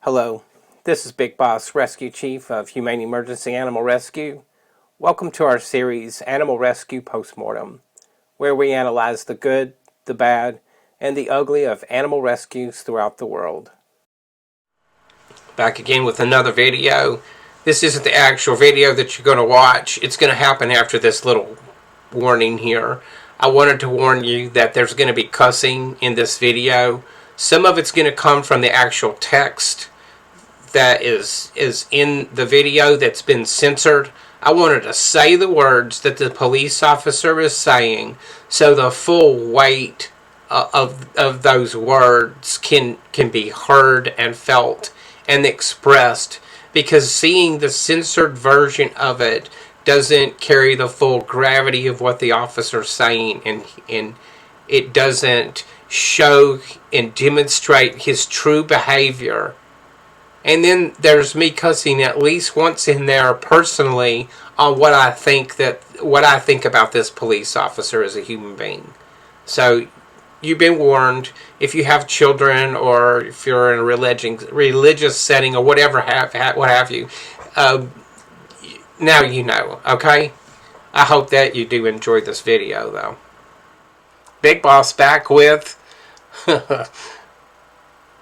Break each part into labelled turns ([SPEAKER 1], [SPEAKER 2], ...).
[SPEAKER 1] Hello, this is Big Boss, Rescue Chief of Humane Emergency Animal Rescue. Welcome to our series, Animal Rescue Postmortem, where we analyze the good, the bad, and the ugly of animal rescues throughout the world. Back again with another video. This isn't the actual video that you're going to watch. It's going to happen after this little warning here. I wanted to warn you that there's going to be cussing in this video. Some of it's going to come from the actual text that is in the video that's been censored. I wanted to say the words that the police officer is saying so the full weight of those words can be heard and felt and expressed, because seeing the censored version of it doesn't carry the full gravity of what the officer's saying, and it doesn't show and demonstrate his true behavior. And then there's me cussing at least once in there personally on what I think about this police officer as a human being. So you've been warned. If you have children, or if you're in a religious setting, or whatever what have you, now you know. Okay. I hope that you do enjoy this video, though. Big Boss back with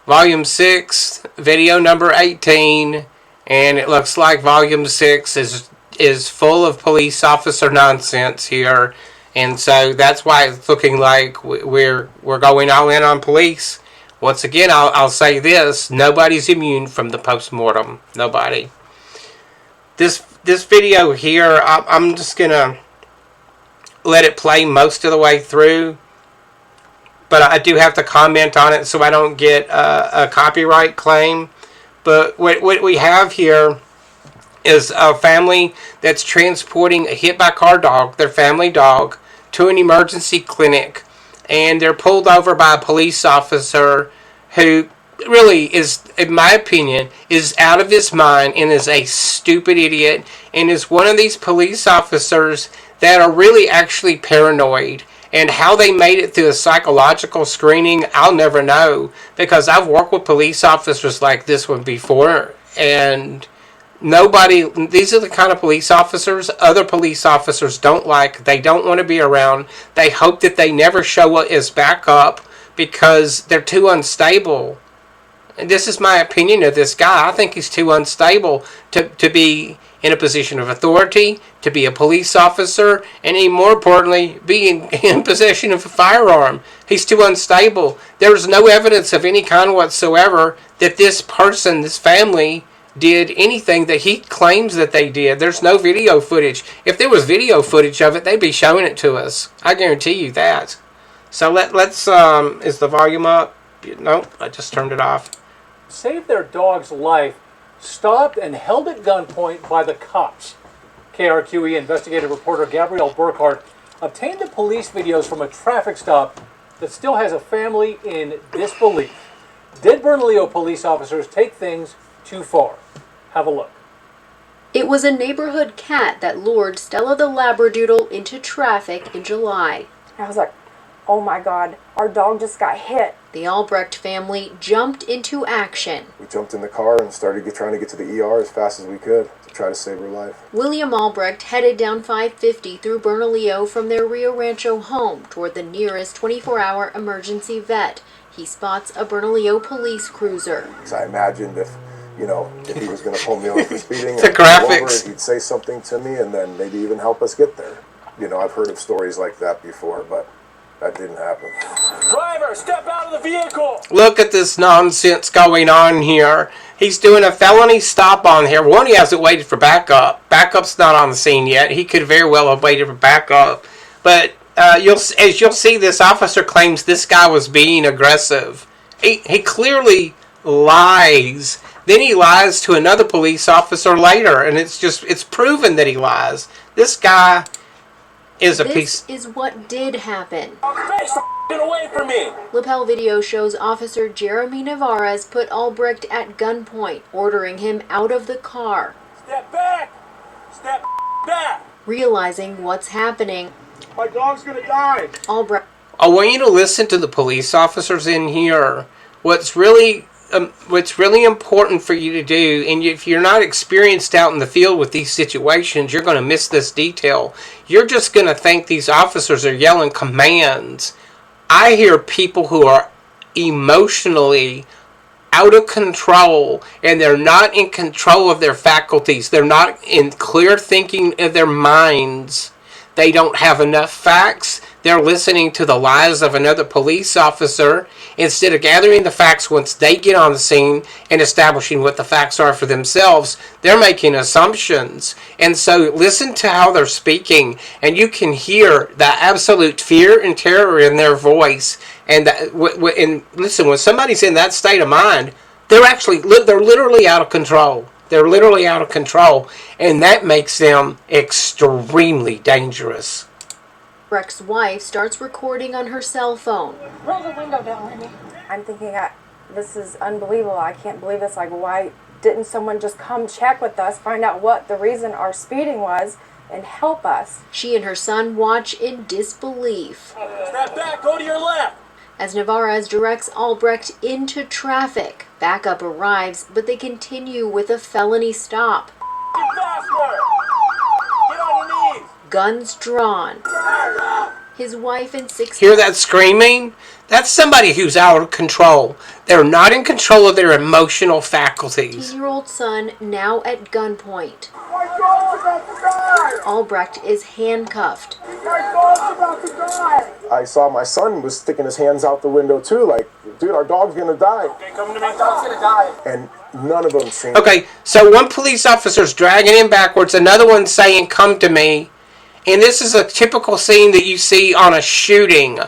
[SPEAKER 1] Volume 6, video number 18, and it looks like Volume 6 is full of police officer nonsense here, and so that's why it's looking like we're going all in on police. Once again, I'll say this: nobody's immune from the postmortem. Nobody. This video here, I'm just gonna let it play most of the way through. But I do have to comment on it so I don't get a copyright claim. But what we have here is a family that's transporting a hit-by-car dog, their family dog, to an emergency clinic. And they're pulled over by a police officer who really is, in my opinion, is out of his mind and is a stupid idiot. And is one of these police officers that are really actually paranoid. And how they made it through a psychological screening, I'll never know, because I've worked with police officers like this one before, and these are the kind of police officers other police officers don't like. They don't want to be around. They hope that they never show up as backup because they're too unstable. And this is my opinion of this guy. I think he's too unstable to be in a position of authority, to be a police officer, and even more importantly, be in possession of a firearm. He's too unstable. There's no evidence of any kind whatsoever that this person, this family, did anything that he claims that they did. There's no video footage. If there was video footage of it, they'd be showing it to us. I guarantee you that. So let's, is the volume up? Nope, I just turned it off.
[SPEAKER 2] Saved their dog's life, stopped and held at gunpoint by the cops. KRQE investigative reporter Gabrielle Burkhart obtained the police videos from a traffic stop that still has a family in disbelief. Did Bernalillo police officers take things too far? Have a look.
[SPEAKER 3] It was a neighborhood cat that lured Stella the Labradoodle into traffic in July.
[SPEAKER 4] I was like, oh my God, our dog just got hit.
[SPEAKER 3] The Albrecht family jumped into action.
[SPEAKER 5] We jumped in the car and started trying to get to the ER as fast as we could to try to save her life.
[SPEAKER 3] William Albrecht headed down 550 through Bernalillo from their Rio Rancho home toward the nearest 24-hour emergency vet. He spots a Bernalillo police cruiser.
[SPEAKER 5] So I imagined if he was going to pull me over for speeding,
[SPEAKER 1] the graphics.
[SPEAKER 5] He'd say something to me and then maybe even help us get there. I've heard of stories like that before, but that didn't happen.
[SPEAKER 2] Driver, step out of the vehicle!
[SPEAKER 1] Look at this nonsense going on here. He's doing a felony stop on here. One, he hasn't waited for backup. Backup's not on the scene yet. He could very well have waited for backup. But as you'll see, this officer claims this guy was being aggressive. He clearly lies. Then he lies to another police officer later, and it's proven that he lies. This guy is a piece.
[SPEAKER 3] This is what did happen.
[SPEAKER 2] Get away from me!
[SPEAKER 3] Lapel video shows Officer Jeremy Navarez put Albrecht at gunpoint, ordering him out of the car.
[SPEAKER 2] Step back! Step back!
[SPEAKER 3] Realizing what's happening,
[SPEAKER 2] My dog's gonna die!
[SPEAKER 3] Albrecht.
[SPEAKER 1] I want you to listen to the police officers in here. What's really what's really important for you to do, and if you're not experienced out in the field with these situations, you're going to miss this detail. You're just going to think these officers are yelling commands. I hear people who are emotionally out of control, and they're not in control of their faculties. They're not in clear thinking of their minds. They don't have enough facts. They're listening to the lies of another police officer instead of gathering the facts once they get on the scene and establishing what the facts are for themselves. They're making assumptions. And so listen to how they're speaking, and you can hear the absolute fear and terror in their voice. And listen, when somebody's in that state of mind, they're literally out of control. They're literally out of control, and that makes them extremely dangerous.
[SPEAKER 3] Brecht's wife starts recording on her cell phone.
[SPEAKER 4] Roll the window down, Lenny. I'm thinking, this is unbelievable. I can't believe this. Like, why didn't someone just come check with us, find out what the reason our speeding was, and help us?
[SPEAKER 3] She and her son watch in disbelief.
[SPEAKER 2] Step back, go to your left.
[SPEAKER 3] As Navarez directs Albrecht into traffic, backup arrives, but they continue with a felony stop.
[SPEAKER 2] Get faster. Get on your knees.
[SPEAKER 3] Guns drawn. His wife and 6
[SPEAKER 1] Hear that screaming? That's somebody who's out of control. They're not in control of their emotional faculties.
[SPEAKER 3] 16-year-old son now at gunpoint.
[SPEAKER 5] My dog's about to die!
[SPEAKER 3] Albrecht is handcuffed.
[SPEAKER 5] My dog's about to die! I saw my son was sticking his hands out the window too, like, dude, our dog's gonna die.
[SPEAKER 2] Okay, come to me. My dog's gonna die.
[SPEAKER 5] And none of them seemed...
[SPEAKER 1] Okay, so one police officer's dragging him backwards, another one's saying, "Come to me." And this is a typical scene that you see on a shooting.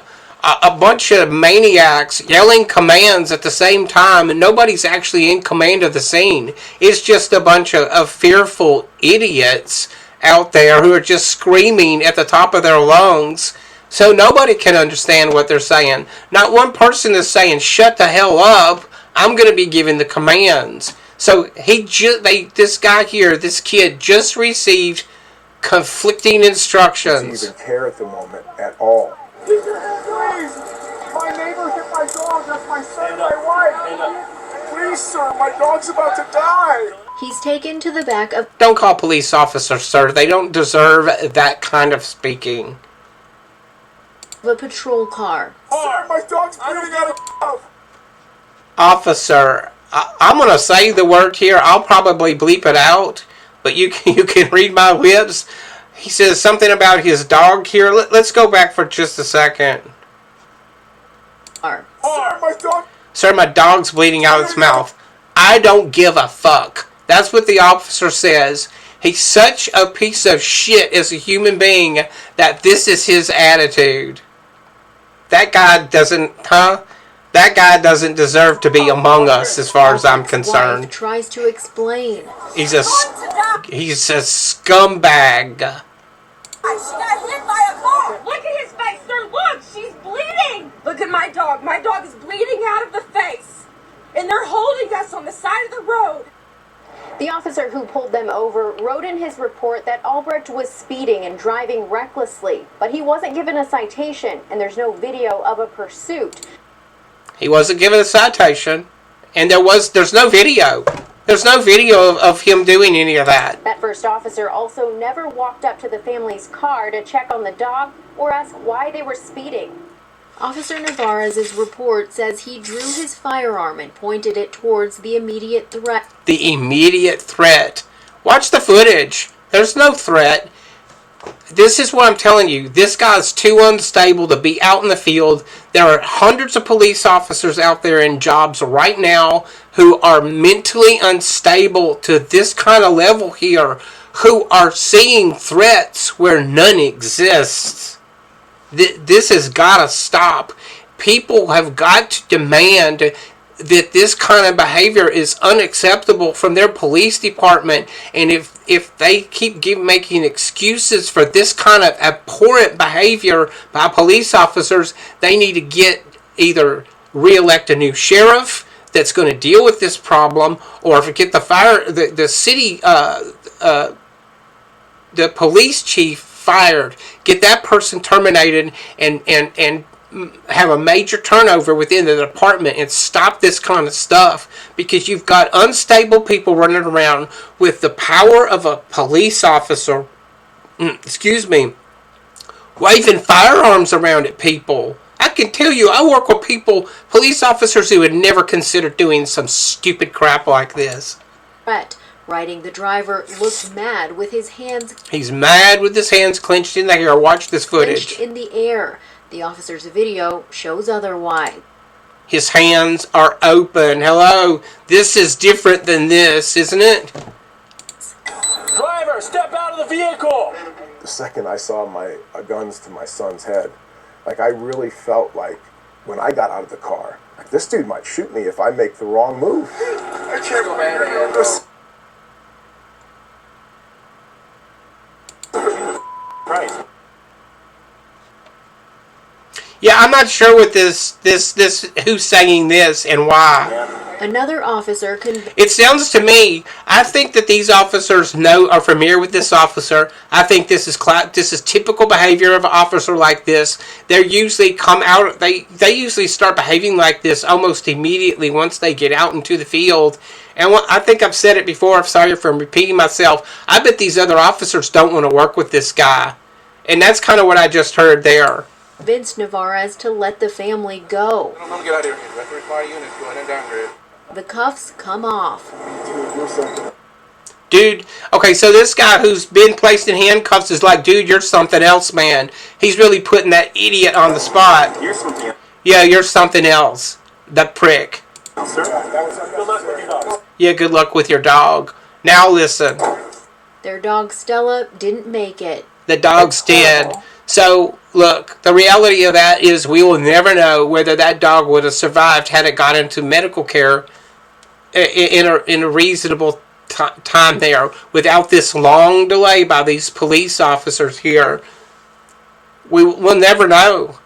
[SPEAKER 1] A bunch of maniacs yelling commands at the same time, and nobody's actually in command of the scene. It's just a bunch of fearful idiots out there who are just screaming at the top of their lungs, so nobody can understand what they're saying. Not one person is saying, "Shut the hell up, I'm going to be giving the commands." So this guy here, this kid, just received conflicting instructions.
[SPEAKER 5] Even care at the moment at all. Please! My neighbor hit my dog. That's my son, my wife. Please, sir, my dog's about to die.
[SPEAKER 3] He's taken to the back of
[SPEAKER 1] Don't call police officers, sir. They don't deserve that kind of speaking.
[SPEAKER 3] a patrol car.
[SPEAKER 5] Sir, my dog's bleeding out of mouth.
[SPEAKER 1] Officer, I'm going to say the word here. I'll probably bleep it out, but you can read my lips. He says something about his dog here. Let's go back for just a second.
[SPEAKER 5] Sir, my dog.
[SPEAKER 1] Sir, my dog's bleeding out of its mouth. I don't give a fuck. That's what the officer says. He's such a piece of shit as a human being that this is his attitude. That guy doesn't deserve to be among us as far as I'm
[SPEAKER 3] Wife
[SPEAKER 1] concerned.
[SPEAKER 3] tries to explain.
[SPEAKER 1] He's a scumbag.
[SPEAKER 6] She got hit by a car. Look at his face, sir. Look, she's bleeding. Look at my dog. My dog is bleeding out of the face. And they're holding us on the side of the road.
[SPEAKER 3] The officer who pulled them over wrote in his report that Albrecht was speeding and driving recklessly, but he wasn't given a citation, and there's no video of a pursuit.
[SPEAKER 1] He wasn't given a citation, and there's no video. There's no video of him doing any of that.
[SPEAKER 3] That first officer also never walked up to the family's car to check on the dog or ask why they were speeding. Officer Navarez's report says he drew his firearm and pointed it towards the immediate threat.
[SPEAKER 1] The immediate threat. Watch the footage. There's no threat. This is what I'm telling you. This guy's too unstable to be out in the field. There are hundreds of police officers out there in jobs right now who are mentally unstable to this kind of level here, who are seeing threats where none exists. This has got to stop. People have got to demand that this kind of behavior is unacceptable from their police department, and if they keep making excuses for this kind of abhorrent behavior by police officers, they need to either re-elect a new sheriff that's going to deal with this problem, or get the city the police chief fired, get that person terminated, and have a major turnover within the department and stop this kind of stuff, because you've got unstable people running around with the power of a police officer, waving firearms around at people. I can tell you, I work with people, police officers, who would never consider doing some stupid crap like this.
[SPEAKER 3] Brett, riding the driver, looked mad with his hands.
[SPEAKER 1] He's mad with his hands clenched in the air. Watch this footage.
[SPEAKER 3] Clenched in the air. The officer's video shows otherwise.
[SPEAKER 1] His hands are open. Hello, this is different than this, isn't it?
[SPEAKER 5] Driver, step out of the vehicle! The second I saw my guns to my son's head, like, I really felt like when I got out of the car, like, this dude might shoot me if I make the wrong move. I can't believe this. Christ.
[SPEAKER 1] Yeah, I'm not sure what this who's saying this and why.
[SPEAKER 3] Another officer
[SPEAKER 1] It sounds to me, I think that these officers are familiar with this officer. I think this is typical behavior of an officer like this. They usually they usually start behaving like this almost immediately once they get out into the field. And I think I've said it before, I'm sorry for repeating myself. I bet these other officers don't want to work with this guy. And that's kind of what I just heard there.
[SPEAKER 3] convinced Navarez to let the family go.
[SPEAKER 7] I'm gonna get out of here. Referee fire unit, go ahead and downgrade.
[SPEAKER 3] The cuffs come off.
[SPEAKER 1] Dude, okay, so this guy who's been placed in handcuffs is like, dude, you're something else, man. He's really putting that idiot on the spot.
[SPEAKER 7] You're something else.
[SPEAKER 1] Yeah, you're something else. That prick.
[SPEAKER 7] Sir? Good luck with your dog.
[SPEAKER 1] Yeah, good luck with your dog. Now listen.
[SPEAKER 3] Their dog Stella didn't make it.
[SPEAKER 1] The dog's dead. So, look, the reality of that is we will never know whether that dog would have survived had it got into medical care in a reasonable time there, without this long delay by these police officers here. We'll never know.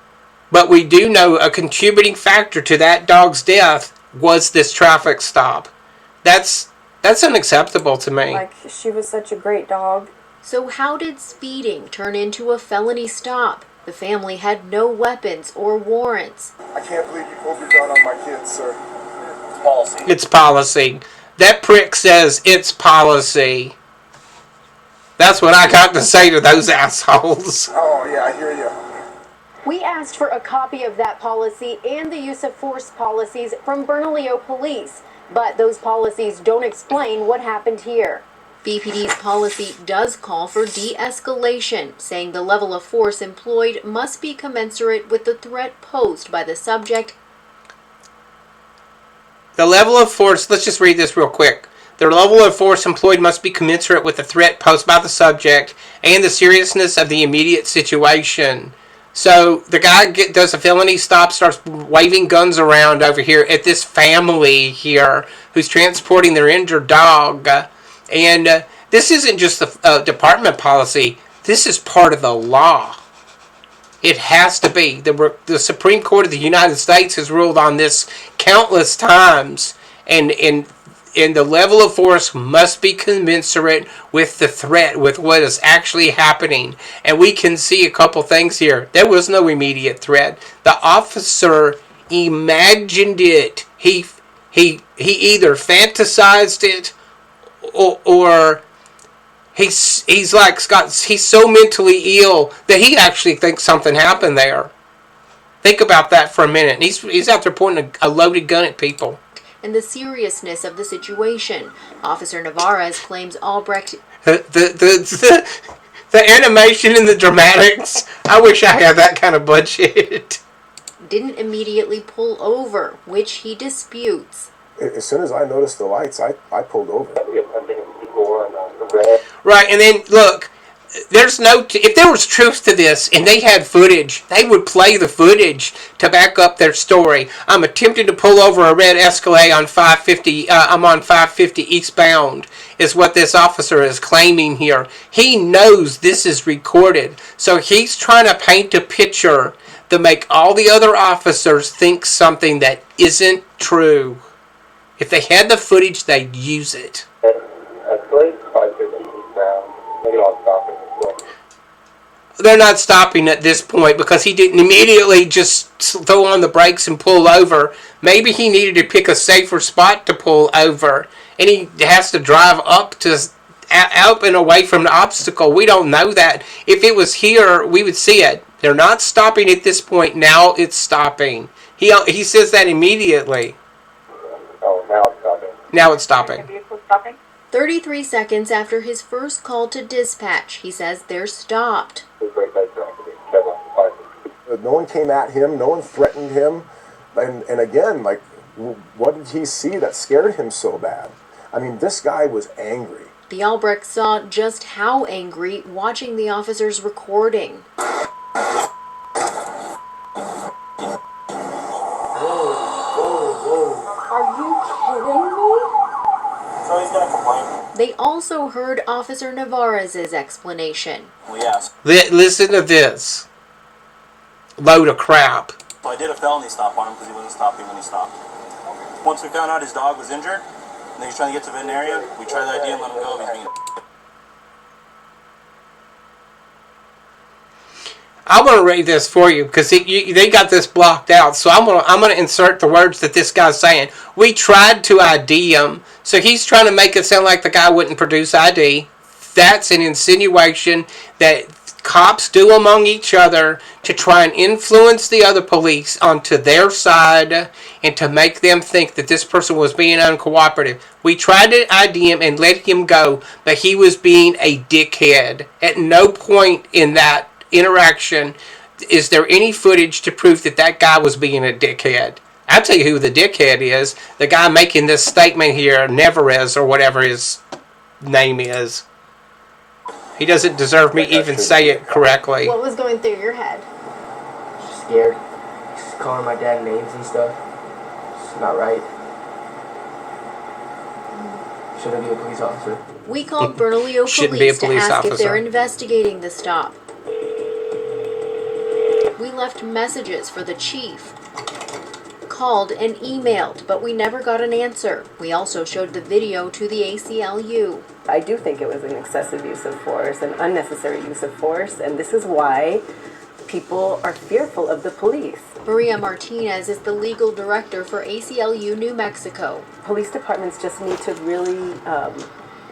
[SPEAKER 1] But we do know a contributing factor to that dog's death was this traffic stop. That's unacceptable to me.
[SPEAKER 4] Like, she was such a great dog.
[SPEAKER 3] So how did speeding turn into a felony stop? The family had no weapons or warrants.
[SPEAKER 5] I can't believe you pulled your gun on my kids, sir.
[SPEAKER 7] It's policy.
[SPEAKER 1] It's policy. That prick says it's policy. That's what I got to say to those assholes.
[SPEAKER 5] Oh, yeah, I hear you.
[SPEAKER 3] We asked for a copy of that policy and the use of force policies from Bernalillo Police, but those policies don't explain what happened here. BPD's policy does call for de-escalation, saying the level of force employed must be commensurate with the threat posed by the subject.
[SPEAKER 1] The level of force, let's just read this real quick. The level of force employed must be commensurate with the threat posed by the subject and the seriousness of the immediate situation. So the guy does a felony stop, starts waving guns around over here at this family here who's transporting their injured dog. And this isn't just the department policy. This is part of the law. It has to be. The Supreme Court of the United States has ruled on this countless times. And the level of force must be commensurate with the threat, with what is actually happening. And we can see a couple things here. There was no immediate threat. The officer imagined it. He either fantasized it, or he's so mentally ill that he actually thinks something happened there. Think about that for a minute. He's out there pointing a loaded gun at people.
[SPEAKER 3] And the seriousness of the situation. Officer Navarez claims Albrecht...
[SPEAKER 1] The animation and the dramatics, I wish I had that kind of budget.
[SPEAKER 3] ...didn't immediately pull over, which he disputes.
[SPEAKER 5] As soon as I noticed the lights, I pulled over.
[SPEAKER 1] Right, and then, look, if there was truth to this and they had footage, they would play the footage to back up their story. I'm attempting to pull over a red Escalade on 550, I'm on 550 eastbound, is what this officer is claiming here. He knows this is recorded, so he's trying to paint a picture to make all the other officers think something that isn't true. If they had the footage, they'd use it. they're not stopping at this point because he didn't immediately just throw on the brakes and pull over. Maybe he needed to pick a safer spot to pull over, and he has to drive up and away from the obstacle. We don't know that. If it was here, we would see it. They're not stopping at this point. Now it's stopping. He says that immediately.
[SPEAKER 7] Oh, now it's stopping.
[SPEAKER 1] Now it's stopping.
[SPEAKER 3] 33 seconds after his first call to dispatch, he says they're stopped.
[SPEAKER 5] No one came at him. No one threatened him. And again, like, what did he see that scared him so bad? I mean, this guy was angry.
[SPEAKER 3] The Albrecht saw just how angry watching the officers recording.
[SPEAKER 4] Are you kidding me?
[SPEAKER 7] So he's gonna complain.
[SPEAKER 3] They also heard Officer Navarez's explanation.
[SPEAKER 7] We asked.
[SPEAKER 1] Listen to this load of crap.
[SPEAKER 7] So I did a felony stop on him because he wasn't stopping when he stopped. Once we found out his dog was injured, and he was trying to get to the veterinarian, we tried the ID and let him go. He's being...
[SPEAKER 1] I'm gonna read this for you because they got this blocked out. So I'm gonna insert the words that this guy's saying. We tried to ID him, so he's trying to make it sound like the guy wouldn't produce ID. That's an insinuation that cops do among each other to try and influence the other police onto their side and to make them think that this person was being uncooperative. We tried to ID him and let him go, but he was being a dickhead. At no point in that interaction is there any footage to prove that that guy was being a dickhead. I'll tell you who the dickhead is. The guy making this statement here, Neverez, or whatever his name is. He doesn't deserve me even say it correctly.
[SPEAKER 3] What was going through your head?
[SPEAKER 8] Just scared. Just calling my dad names and stuff. It's not right. Shouldn't be a police officer.
[SPEAKER 3] We called Bernalillo
[SPEAKER 1] Shouldn't be a
[SPEAKER 3] police to
[SPEAKER 1] police
[SPEAKER 3] ask if they're
[SPEAKER 1] officer.
[SPEAKER 3] investigating the stop. We left messages for the chief, called and emailed, but we never got an answer. We also showed the video to the ACLU.
[SPEAKER 9] I do think it was an excessive use of force, an unnecessary use of force, and this is why people are fearful of the police.
[SPEAKER 3] Maria Martinez is the legal director for ACLU New Mexico.
[SPEAKER 9] Police departments just need to really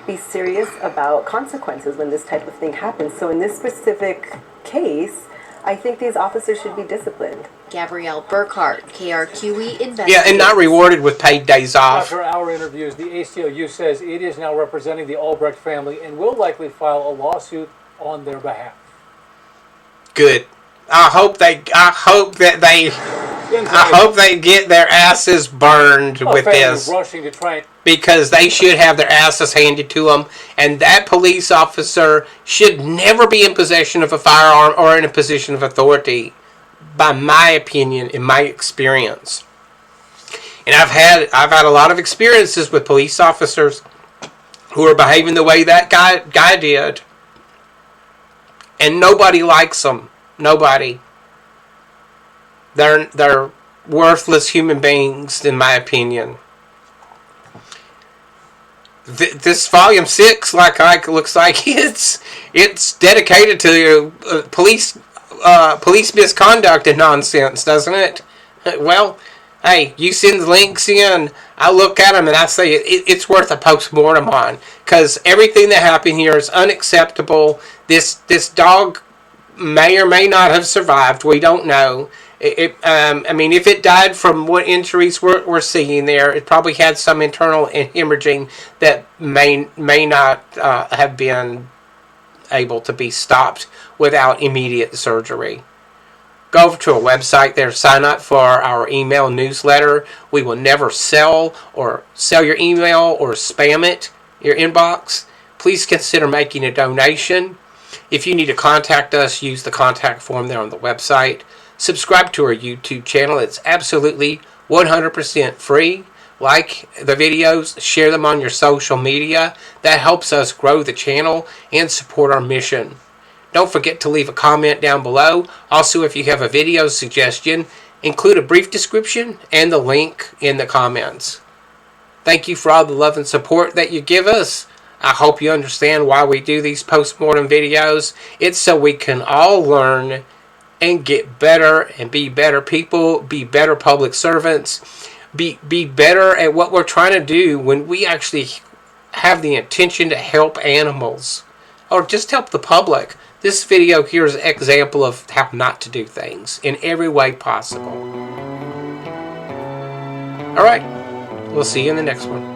[SPEAKER 9] be serious about consequences when this type of thing happens. So in this specific case, I think these officers should be disciplined.
[SPEAKER 3] Gabrielle Burkhart, KRQE investigates.
[SPEAKER 1] Yeah, and not rewarded with paid days off.
[SPEAKER 2] After our interviews, the ACLU says it is now representing the Albrecht family and will likely file a lawsuit on their behalf.
[SPEAKER 1] Good. I hope they get their asses burned with this,
[SPEAKER 2] Rushing to try and
[SPEAKER 1] because they should have their asses handed to them, and that police officer should never be in possession of a firearm or in a position of authority, by my opinion, in my experience. And I've had a lot of experiences with police officers who are behaving the way that guy did, and nobody likes them. Nobody. They're worthless human beings, in my opinion. This volume 6, looks like it's dedicated to police misconduct and nonsense, doesn't it? Well, hey, you send the links in, I look at them and I say it's worth a postmortem on, because everything that happened here is unacceptable. This dog may or may not have survived. We don't know. I mean, if it died from what injuries we're seeing there, it probably had some internal hemorrhaging that may not have been able to be stopped without immediate surgery. Go over to our website there, sign up for our email newsletter. We will never sell your email or spam it, your inbox. Please consider making a donation. If you need to contact us, use the contact form there on the website. Subscribe to our YouTube channel. It's absolutely 100% free. Like the videos, share them on your social media. That helps us grow the channel and support our mission. Don't forget to leave a comment down below. Also, if you have a video suggestion, include a brief description and the link in the comments. Thank you for all the love and support that you give us. I hope you understand why we do these postmortem videos. It's so we can all learn and get better and be better people, be better public servants, be better at what we're trying to do when we actually have the intention to help animals or just help the public. This video here is an example of how not to do things in every way possible. Alright, we'll see you in the next one.